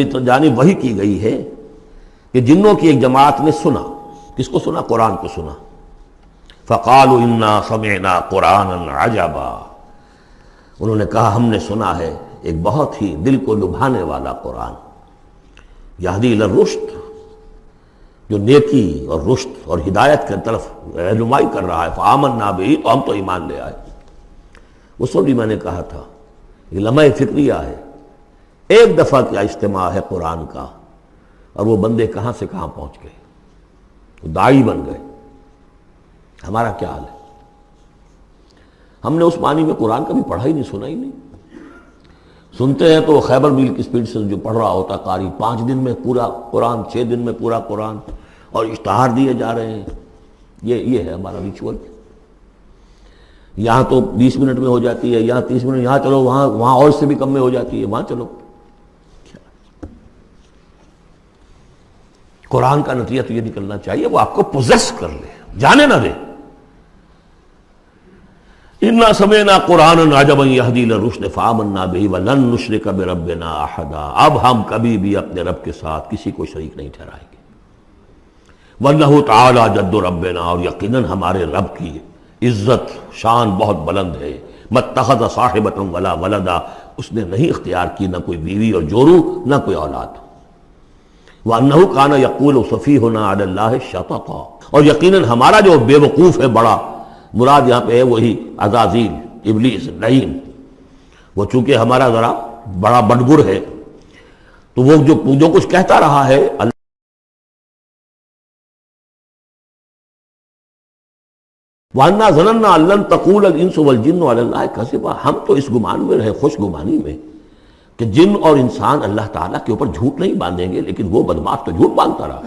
تو جانب وحی کی گئی ہے کہ جنوں کی ایک جماعت نے سنا. کس کو سنا؟ قرآن کو سنا. فقالوا انا سمعنا قرآنا عجبا، انہوں نے کہا ہم نے سنا ہے ایک بہت ہی دل کو لبھانے والا قرآن، یہدی الی الرشد، جو نیکی اور رشد اور ہدایت کی طرف رہنمائی کر رہا ہے. فآمنا بہ، تو ہم تو ایمان لے آئے. اس وقت بھی میں نے کہا تھا یہ لمحہ فکریہ ہے، ایک دفعہ کیا اجتماع ہے قرآن کا، اور وہ بندے کہاں سے کہاں پہنچ گئے، وہ داعی بن گئے. ہمارا کیا حال ہے؟ ہم نے اس معنی میں قرآن کبھی پڑھا ہی نہیں، سنا ہی نہیں. سنتے ہیں تو خیبر میل کی سپیڈ سے جو پڑھ رہا ہوتا قاری، 5 دن میں پورا قرآن، 6 دن میں پورا قرآن، اور اشتہار دیے جا رہے ہیں. یہ ہے ہمارا ریچول. یہاں تو 20 منٹ میں ہو جاتی ہے، یہاں 30 منٹ، یہاں چلو وہاں اور اس سے بھی کم میں ہو جاتی ہے، وہاں چلو. قرآن کا نتیجہ تو یہ نکلنا چاہیے وہ آپ کو پوزیس کر لے، جانے نہ دے. انا سمعنا قرآنا عجبا یہدی الی الرشد فآمنا بہ ولن نشرک بربنا احدا، اب ہم کبھی بھی اپنے رب کے ساتھ کسی کو شریک نہیں ٹھہرائیں گے. وانہ تعالی جد ربنا، اور یقیناً ہمارے رب کی عزت شان بہت بلند ہے. متخذ صاحبۃ ولا ولدا، اس نے نہیں اختیار کی نہ کوئی بیوی اور جورو، نہ کوئی اولاد. وانہ کان یقول سفیہنا علی اللہ شططا، اور یقیناً ہمارا جو بے وقوف ہے بڑا، مراد یہاں پہ ہے وہی عزازیل، ابلیس، لعین. وہ چونکہ ہمارا ذرا بڑا بڑگر ہے، تو وہ جو کچھ کہتا رہا ہے وَأَنَّا ظَنَنَّا أَن لَّن تَقُولَ الْإِنسُ وَالْجِنُّ عَلَى اللَّهِ كَذِبًا، ہم تو اس گمان میں رہے، خوش گمانی میں، کہ جن اور انسان اللہ تعالیٰ کے اوپر جھوٹ نہیں باندھیں گے. لیکن وہ بدماش تو جھوٹ باندھتا رہا.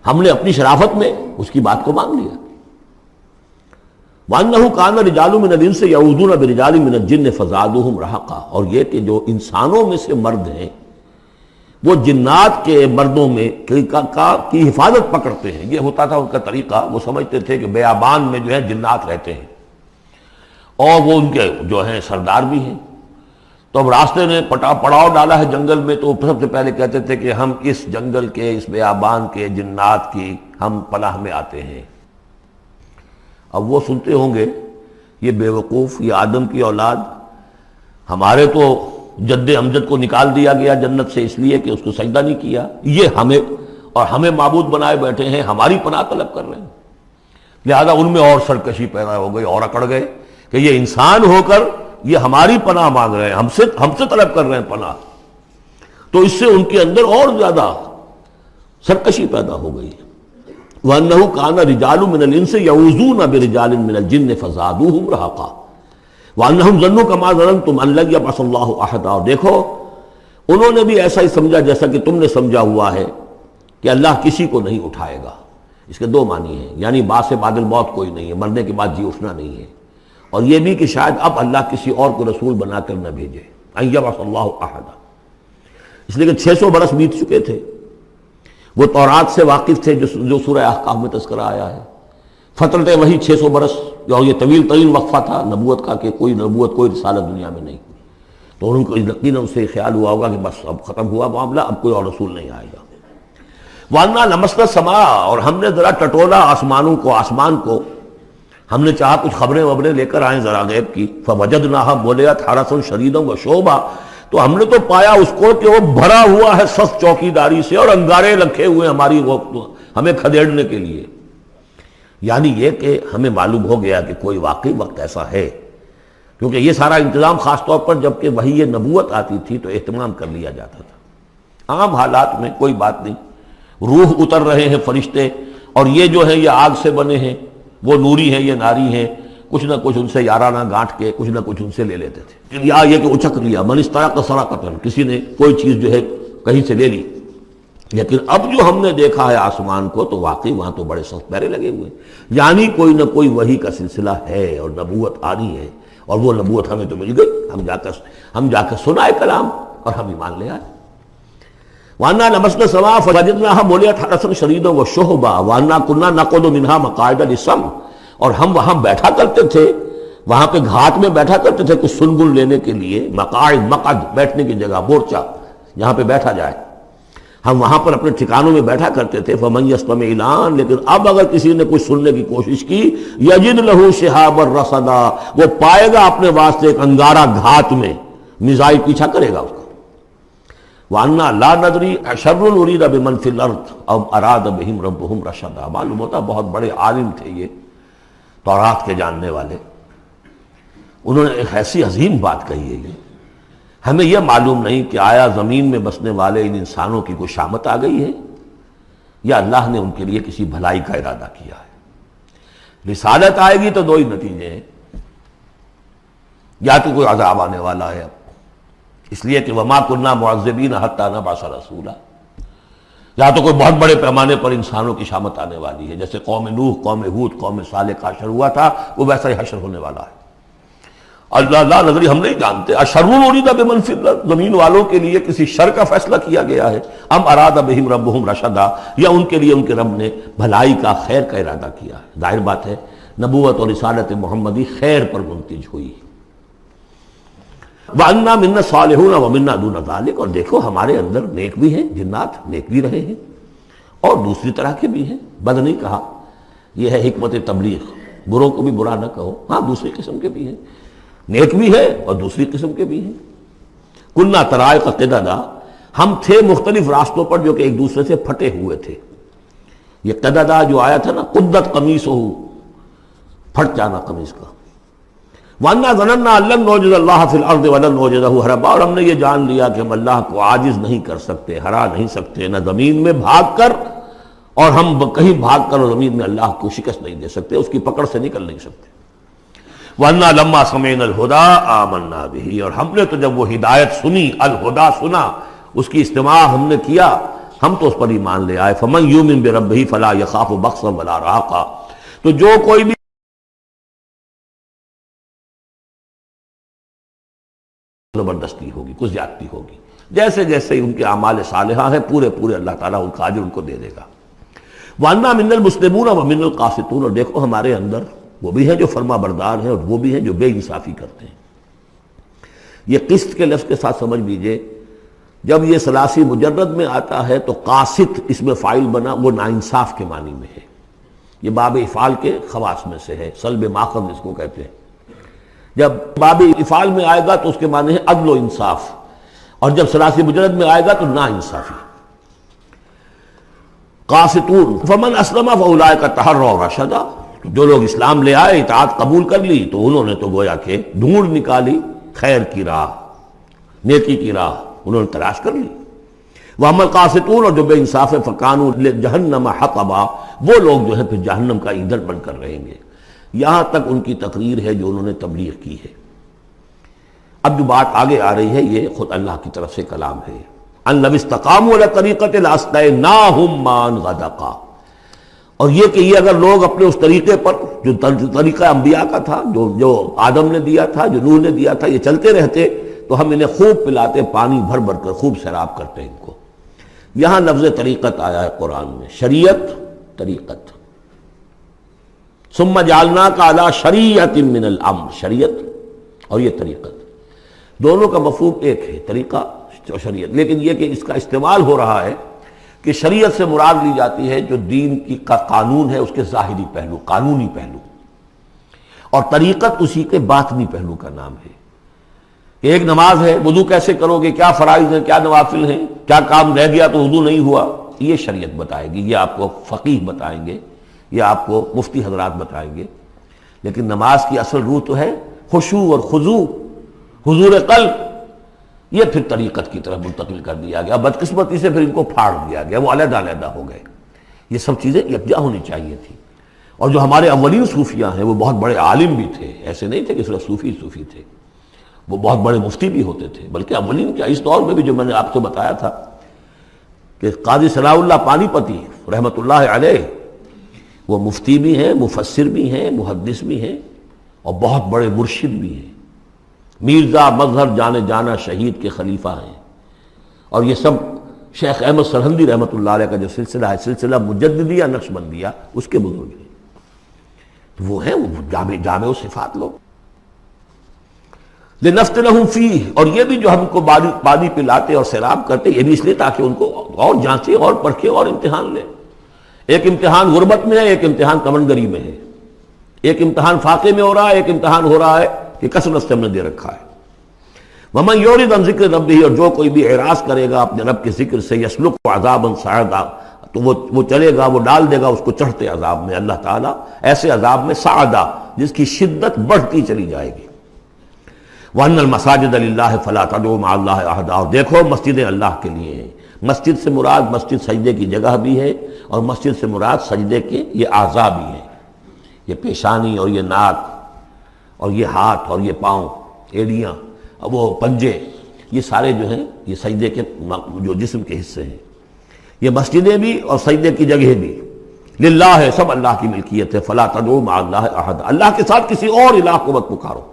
ہم نے اپنی شرافت میں اس کی بات کو مان لیا. وَأَنَّهُ كَانَ رِجَالٌ مِّنَ الْإِنسِ يَعُوذُونَ بِرِجَالٍ مِّنَ الْجِنِّ فَزَادُوهُمْ رَهَقًا، اور یہ کہ جو انسانوں میں سے مرد ہیں وہ جنات کے مردوں میں کی حفاظت پکڑتے ہیں. یہ ہوتا تھا ان کا طریقہ. وہ سمجھتے تھے کہ بیابان میں جو ہے جنات رہتے ہیں، اور وہ ان کے جو ہیں سردار بھی ہیں. تو اب راستے نے پڑاؤ ڈالا ہے جنگل میں، تو سب سے پہلے کہتے تھے کہ ہم اس جنگل کے، اس بیابان کے جنات کی ہم پناہ میں آتے ہیں. اب وہ سنتے ہوں گے یہ بے وقوف، یہ آدم کی اولاد، ہمارے تو جد امجد کو نکال دیا گیا جنت سے اس لیے کہ اس کو سجدہ نہیں کیا، یہ ہمیں معبود بنائے بیٹھے ہیں، ہماری پناہ طلب کر رہے ہیں. لہذا ان میں اور سرکشی پیدا ہو گئی، اور اکڑ گئے کہ یہ انسان ہو کر یہ ہماری پناہ مانگ رہے ہیں، ہم سے طلب کر رہے ہیں پناہ. تو اس سے ان کے اندر اور زیادہ سرکشی پیدا ہو گئی. وَأَنَّهُ كَانَ رِجَالٌ مِّنَ الْإِنسِ يَعُوذُونَ بِرِجَالٍ مِّنَ الْجِنِّ فَزَادُوهُمْ رَهَقًا وَأَنَّهُمْ ظَنُّوا كَمَا ظَنَنتُمْ أَن لَّن يَبْعَثَ اللَّهُ أَحَدًا، اور دیکھو انہوں نے بھی ایسا ہی سمجھا جیسا کہ تم نے سمجھا ہوا ہے کہ اللہ کسی کو نہیں اٹھائے گا. اس کے 2 معنی ہیں، یعنی بعد سے بعد الموت کوئی نہیں ہے، مرنے کے بعد جی اٹھنا نہیں ہے، اور یہ بھی کہ شاید اب اللہ کسی اور کو رسول بنا کر نہ بھیجے. أن يبعث الله أحدا، اس لیے کہ 600 برس بیت چکے تھے. وہ تورات سے واقف تھے جو سورہ احقاف میں تذکرہ آیا ہے. فترت وہی 600 برس، اور یہ طویل ترین وقفہ تھا نبوت کا، کہ کوئی نبوت، کوئی رسالت دنیا میں نہیں. تو ان کو یقیناً اس سے خیال ہوا ہوگا کہ بس اب ختم ہوا معاملہ، اب کوئی اور رسول نہیں آئے گا. وَأَنَّا لَمَسْنَا السَّمَاءَ، اور ہم نے ذرا ٹٹولا آسمان کو، ہم نے چاہا کچھ خبریں لے کر آئیں ذرا غیب کی. فَوَجَدْنَاهَا مُلِئَتْ حَرَسًا شَدِيدًا وَشُعُبًا، تو ہم نے تو پایا اس کو کہ وہ بھرا ہوا ہے سخت چوکیداری سے، اور انگارے رکھے ہوئے ہماری وہ ہمیں کھدیڑنے کے لیے. یعنی یہ کہ ہمیں معلوم ہو گیا کہ کوئی واقعی وقت ایسا ہے، کیونکہ یہ سارا انتظام خاص طور پر جب کہ وحی نبوت آتی تھی تو اہتمام کر لیا جاتا تھا. عام حالات میں کوئی بات نہیں، روح اتر رہے ہیں فرشتے، اور یہ جو ہیں یہ آگ سے بنے ہیں، وہ نوری ہیں، یہ ناری ہیں، کچھ نہ کچھ ان سے یارانہ گانٹھ کے کچھ نہ کچھ ان سے لے لیتے تھے. یا یہ کہ اچک لیا، من استرق سرقۃ، کسی نے کوئی چیز جو ہے کہیں سے لے لی. لیکن اب جو ہم نے دیکھا ہے آسمان کو، تو واقعی وہاں تو بڑے سخت پہرے لگے ہوئے، یعنی کوئی نہ کوئی وحی کا سلسلہ ہے اور نبوت آنی ہے. اور وہ نبوت ہمیں تو مل گئی، ہم جا کر سنائے کلام اور ہم ایمان لے آئے. وَأَنَّا لَمَسْنَا السَّمَاءَ فَوَجَدْنَاهَا مُلِئَتْ حَرَسًا شَدِيدًا وَشُهُبًا وَأَنَّا كُنَّا نَقْعُدُ مِنْهَا مَقَاعِدَ لِلسَّمْعِ، اور ہم وہاں بیٹھا کرتے تھے، وہاں پہ گھاٹ میں بیٹھا کرتے تھے کچھ سنگل لینے کے لیے. مقاعد، مقعد، بیٹھنے کی جگہ، مورچہ یہاں پہ بیٹھا جائے. ہم وہاں پر اپنے ٹھکانوں میں بیٹھا کرتے تھے فمن یستمع الان، لیکن اب اگر کسی نے کچھ سننے کی کوشش کی یجد لہ شہابا رصدا، وہ پائے گا اپنے واسطے ایک انگارہ گھات میں، میزائل پیچھا کرے گا اس کو. وَأَنَّا لَا نَدْرِي أَشَرٌّ أُرِيدَ بِمَنْ فِي الْأَرْضِ أَمْ أَرَادَ بِهِمْ رَبُّهُمْ رَشَدًا. معلوم ہوتا بہت بڑے عالم تھے یہ، تورات کے جاننے والے. انہوں نے ایک ایسی عظیم بات کہی ہے. یہ ہمیں یہ معلوم نہیں کہ آیا زمین میں بسنے والے ان انسانوں کی کوئی شامت آ گئی ہے یا اللہ نے ان کے لیے کسی بھلائی کا ارادہ کیا ہے. رسالت آئے گی تو دو ہی نتیجے ہیں، یا تو کوئی عذاب آنے والا ہے اب، اس لیے کہ وما كنا معذبین حتی نبعث رسولا، یا تو کوئی بہت بڑے پیمانے پر انسانوں کی شامت آنے والی ہے، جیسے قوم نوح، قوم ہود، قوم صالح کا حشر ہوا تھا، وہ ویسا ہی حشر ہونے والا ہے. اللہ لا نظری، ہم نہیں جانتے. اشر ارید بمن فی الارض، زمین والوں کے لیے کسی شر کا فیصلہ کیا گیا ہے، ام اراد بہم ربہم رشدا، یا ان کے لیے ان کے رب نے بھلائی کا، خیر کا ارادہ کیا ہے. ظاہر بات ہے نبوت اور رسالت محمدی خیر پر منتج ہوئی. وَأَنَّا مِنَّا الصَّالِحُونَ وَمِنَّا دُونَ ذَلِكَ، اور دیکھو ہمارے اندر نیک بھی ہیں، جنات نیک بھی رہے ہیں اور دوسری طرح کے بھی ہیں. بد نہیں کہا، یہ ہے حکمت تبلیغ، بروں کو بھی برا نہ کہو. ہاں دوسری قسم کے بھی ہیں، نیک بھی ہے اور دوسری قسم کے بھی ہیں. کُنَّا طَرَائِقَ قِدَدًا، ہم تھے مختلف راستوں پر جو کہ ایک دوسرے سے پھٹے ہوئے تھے. یہ قددا جو آیا تھا نا، قدت قمیصہ، پھٹ جانا قمیص کا. وَأَنَّا ظَنَنَّا أَن لَّن نُعْجِزَ اللَّهَ فِي الْأَرْضِ وَلَن نُعْجِزَهُ هَرَبًا، اور ہم نے یہ جان لیا کہ ہم اللہ کو عاجز نہیں کر سکتے، ہرا نہیں سکتے، نہ زمین میں بھاگ کر، اور ہم کہیں بھاگ کر اور زمین میں اللہ کو شکست نہیں دے سکتے، اس کی پکڑ سے نکل نہیں سکتے. وَأَنَّا لَمَّا سَمِعْنَا الْهُدَىٰ آمَنَّا بِهِ، اور ہم نے تو جب وہ ہدایت سنی، الہدا سنا، اس کی استماع ہم نے کیا، ہم تو اس پر ایمان لے آئے. فَمَن يُؤْمِن بِرَبِّهِ فَلَا يَخَافُ بَخْسًا وَلَا رَهَقًا، تو جو کوئی بھی زبردستی ہوگی، کچھ زیادتی ہوگی، جیسے جیسے ان کے اعمال صالحہ ہیں پورے پورے اللہ تعالیٰ ان کا اجر ان کو دے دے گا. وَأَنَّا مِنَّا الْمُسْلِمُونَ وَمِنَّا الْقَاسِطُونَ، اور دیکھو ہمارے اندر وہ بھی ہیں جو فرما بردار ہیں اور وہ بھی ہیں جو بے انصافی کرتے ہیں. یہ قسط کے لفظ کے ساتھ سمجھ لیجئے، جب یہ ثلاثی مجرد میں آتا ہے تو قاسط اس میں فاعل بنا، وہ ناانصاف کے معنی میں ہے. یہ باب افعال کے خواص میں سے ہے، سلب ماخذ اس کو کہتے ہیں. جب باب افعال میں آئے گا تو اس کے معنی ہے عدل و انصاف، اور جب ثلاثی مجرد میں آئے گا تو ناانصافی. قاسطون فمن اسلم فاولئک تحروا رشدا، جو لوگ اسلام لے آئے، اطاعت قبول کر لی، تو انہوں نے تو گویا کہ ڈھونڈ نکالی خیر کی راہ، نیکی کی راہ انہوں نے تلاش کر لی. وَأَمَّا الْقَاسِطُونَ، اور جو بے انصاف فَكَانُوا لِجَهَنَّمَ حَطَبًا، وہ لوگ جو ہے پھر جہنم کا ایندھن بن کر رہیں گے. یہاں تک ان کی تقریر ہے جو انہوں نے تبلیغ کی ہے. اب جو بات آگے آ رہی ہے یہ خود اللہ کی طرف سے کلام ہے. أَن لَوِ اسْتَقَامُوا عَلَى الطَّرِيقَةِ لَأَسْقَيْنَاهُم مَّاءً غَدَقًا، اور یہ کہ یہ اگر لوگ اپنے اس طریقے پر جو طریقہ انبیاء کا تھا، جو آدم نے دیا تھا، جو نوح نے دیا تھا، یہ چلتے رہتے تو ہم انہیں خوب پلاتے، پانی بھر بھر کر خوب سیراب کرتے ان کو. یہاں لفظ طریقت آیا ہے قرآن میں، شریعت، طریقت. ثم جعلناک علی شریعت من الامر، شریعت اور یہ طریقت، دونوں کا مفہوم ایک ہے، طریقہ اور شریعت. لیکن یہ کہ اس کا استعمال ہو رہا ہے کہ شریعت سے مراد لی جاتی ہے جو دین کی کا قانون ہے، اس کے ظاہری پہلو، قانونی پہلو، اور طریقت اسی کے باطنی پہلو کا نام ہے. کہ ایک نماز ہے، وضو کیسے کرو گے، کیا فرائض ہیں، کیا نوافل ہیں، کیا کام رہ گیا تو وضو نہیں ہوا، یہ شریعت بتائے گی، یہ آپ کو فقیہ بتائیں گے، یہ آپ کو مفتی حضرات بتائیں گے. لیکن نماز کی اصل روح تو ہے خشوع اور خضوع، حضور قلب. یہ پھر طریقت کی طرف منتقل کر دیا گیا، بدقسمتی سے پھر ان کو پھاڑ دیا گیا، وہ علیحدہ علیحدہ ہو گئے. یہ سب چیزیں یکجا ہونی چاہیے تھی. اور جو ہمارے اولین صوفیاء ہیں وہ بہت بڑے عالم بھی تھے، ایسے نہیں تھے کہ صرف صوفی تھے، وہ بہت بڑے مفتی بھی ہوتے تھے. بلکہ اولین کیا، اس دور میں بھی جو میں نے آپ سے بتایا تھا کہ قاضی صلاح اللہ پانی پتی رحمۃ اللہ علیہ، وہ مفتی بھی ہیں، مفسر بھی ہیں، محدث بھی ہیں، اور بہت بڑے مرشد بھی ہیں. میرزا مظہر جانے جانا شہید کے خلیفہ ہیں. اور یہ سب شیخ احمد سرہندی رحمۃ اللہ علیہ کا جو سلسلہ ہے، سلسلہ مجددیہ نقشبندیہ، اس کے بزرگ ہیں. وہ ہیں وہ جامع و صفات لوگ. لنفتنہم فیہ، اور یہ بھی جو ہم کو پانی پلاتے اور سیراب کرتے، یہ بھی اس لیے تاکہ ان کو اور جانچے اور پرکھے اور امتحان لیں۔ ایک امتحان غربت میں ہے، ایک امتحان تمنگری میں ہے، ایک امتحان فاقے میں ہو رہا ہے، ایک امتحان ہو رہا ہے کہ کثرت سے ہم نے دے رکھا ہے۔ وَمَن يُعْرِضْ عَن ذِكْرِ رَبِّهِ، اور جو کوئی بھی اعراض کرے گا اپنے رب کے ذکر سے، يَسْلُكْهُ عَذَابًا صَعَدًا، تو وہ چلے گا، وہ ڈال دے گا اس کو چڑھتے عذاب میں، اللہ تعالیٰ ایسے عذاب میں صعدا، جس کی شدت بڑھتی چلی جائے گی۔ وَأَنَّ الْمَسَاجِدَ لِلَّهِ فَلَا تَدْعُوا مَعَ اللَّهِ أَحَدًا، اور دیکھو مسجدیں اللہ کے لیے ہیں۔ مسجد سے مراد مسجد سجدے کی جگہ بھی ہے، اور مسجد سے مراد سجدے کے یہ اعضاء بھی ہیں، یہ پیشانی اور یہ ناک اور یہ ہاتھ اور یہ پاؤں، ایڑیاں اور وہ پنجے، یہ سارے جو ہیں یہ سجدے کے جو جسم کے حصے ہیں۔ یہ مسجدیں بھی اور سجدے کی جگہ بھی للہ ہے، سب اللہ کی ملکیت ہے۔ فلا تدعوا مع اللہ احد، اللہ کے ساتھ کسی اور الہ کو مت پکارو۔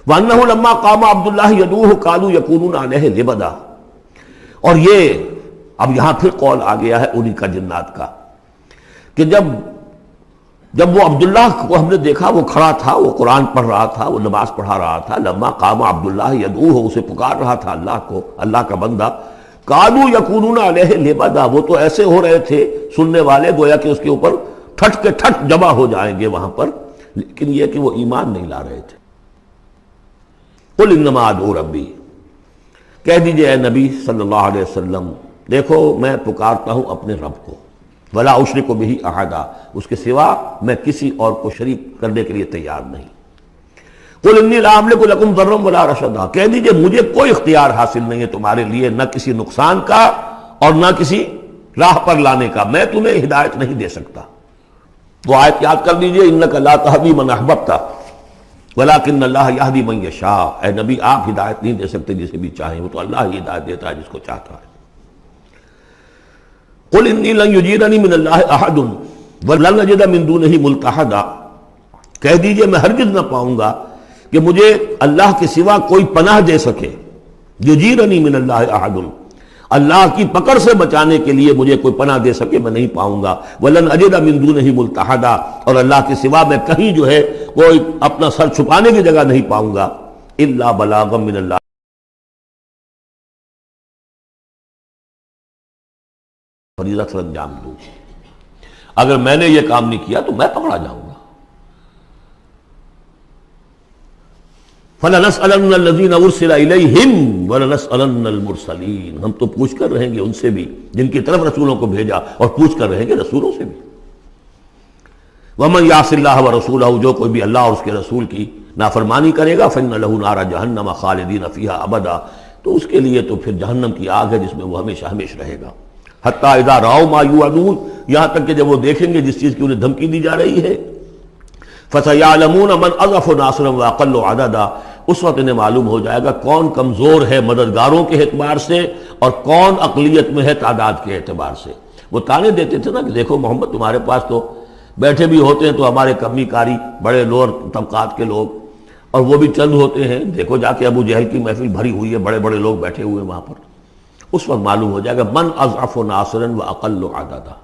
وانہ لما قام عبد اللہ یدعوہ قالوا یکونون علیہ لبدا، اور یہ اب یہاں پھر قول آ گیا ہے انہی کا جنات کا کہ جب وہ عبداللہ کو ہم نے دیکھا، وہ کھڑا تھا، وہ قرآن پڑھ رہا تھا، وہ نماز پڑھا رہا تھا، لما قام عبداللہ یدعوہ، اسے پکار رہا تھا اللہ کو، اللہ کا بندہ، قالوا یکونون علیہ لبدا، وہ تو ایسے ہو رہے تھے سننے والے گویا کہ اس کے اوپر ٹھٹ کے ٹھٹ جمع ہو جائیں گے وہاں پر، لیکن یہ کہ وہ ایمان نہیں لا رہے تھے۔ قل انما ادعو ربی، کہہ دیجئے اے نبی صلی اللہ علیہ وسلم، دیکھو میں پکارتا ہوں اپنے رب کو، ولا اشرک بہ احدا، اس کے سوا میں کسی اور کو شریک کرنے کے لیے تیار نہیں۔ قل انی لا املک لکم ضرا ولا رشدا، کہہ دیجئے مجھے کوئی اختیار حاصل نہیں ہے تمہارے لیے، نہ کسی نقصان کا اور نہ کسی راہ پر لانے کا، میں تمہیں ہدایت نہیں دے سکتا۔ وہ آیت یاد کر لیجئے، انک لا تہدی من احببت ولیکن اللہ یہدی من یشاء، اے نبی آپ ہدایت نہیں دے سکتے جسے بھی چاہیں، وہ تو اللہ ہی ہدایت دیتا ہے جس کو چاہتا ہے۔ قل انی لن یجیرنی من اللہ احد ولن اجد من دونہ ملتحدا، کہہ دیجئے میں ہرگز نہ پاؤں گا کہ مجھے اللہ کے سوا کوئی پناہ دے سکے، یجیرنی من اللہ احد، اللہ کی پکڑ سے بچانے کے لیے مجھے کوئی پناہ دے سکے میں نہیں پاؤں گا، ولن اجد من دونہ ملتحدا، اور اللہ کے سوا میں کہیں جو ہے کوئی اپنا سر چھپانے کی جگہ نہیں پاؤں گا، الا بلاغا من اللہ، فریضہ سر انجام دوں، اگر میں نے یہ کام نہیں کیا تو میں پکڑا جاؤں گا۔ فَلَنَسْأَلَنَّ الَّذِينَ أُرْسِلَ إِلَيْهِمْ وَلَنَسْأَلَنَّ الْمُرْسَلِينَ، ہم تو پوچھ کر رہیں گے ان سے بھی جن کی طرف رسولوں کو بھیجا، اور پوچھ کر رہیں گے رسولوں سے بھی۔ وَمَنْ يَعْصِ اللَّهَ وَرَسُولَهُ، جو کوئی بھی اللہ اور اس کے رسول کی نافرمانی کرے گا، فَإِنَّ لَهُ نَارَ جَهَنَّمَ خَالِدِينَ فِيهَا أَبَدًا، تو اس کے لیے تو پھر جہنم کی آگ ہے جس میں وہ ہمیشہ ہمیشہ رہے گا۔ حتیٰ اذا رأوا ما یوعدون، یہاں تک کہ جب وہ دیکھیں گے جس چیز کی انہیں دھمکی دی جا رہی ہے، فَسَيَعْلَمُونَ مَنْ أَضْعَفُ نَاصِرًا وَأَقَلُّ عَدَدًا، اس وقت انہیں معلوم ہو جائے گا کون کمزور ہے مددگاروں کے اعتبار سے اور کون اقلیت میں ہے تعداد کے اعتبار سے۔ وہ تانے دیتے تھے نا کہ دیکھو محمد تمہارے پاس تو بیٹھے بھی ہوتے ہیں تو ہمارے کمی کاری بڑے لوور طبقات کے لوگ، اور وہ بھی چند ہوتے ہیں، دیکھو جا کے ابو جہل کی محفل بھری ہوئی ہے، بڑے بڑے لوگ بیٹھے ہوئے ہیں وہاں پر۔ اس وقت معلوم ہو جائے گا من اضعف ناصرا واقل عددا۔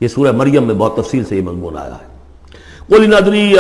یہ سورہ مریم میں بہت تفصیل سے یہ مضمون آیا ہے۔ قل ان ادری